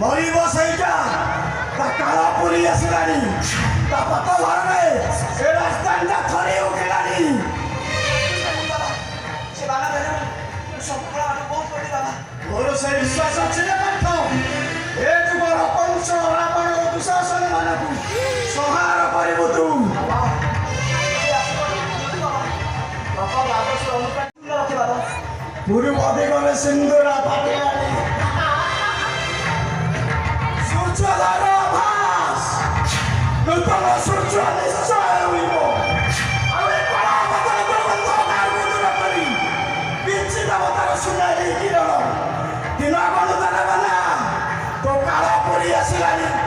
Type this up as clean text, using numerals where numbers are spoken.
मरीब सहीटा काला पुरी आसलानी पत घर में ए रास्ता थरी उठिलानी मोर से विश्वास अच्छे पाठ ए जुगर पंच रावण दुशासन मानकु संहार करिबु तू पूर्व दिगरे सिंदूरा फाटिलानी सूर्यधर भास नूतन सूर्य निश्चय होइब आवे कला बदल दुर्गंध कागु दूर करी बिचित अवतार सुनाई किरण दिन गणुदान बना तो काला पुरी आसिलानी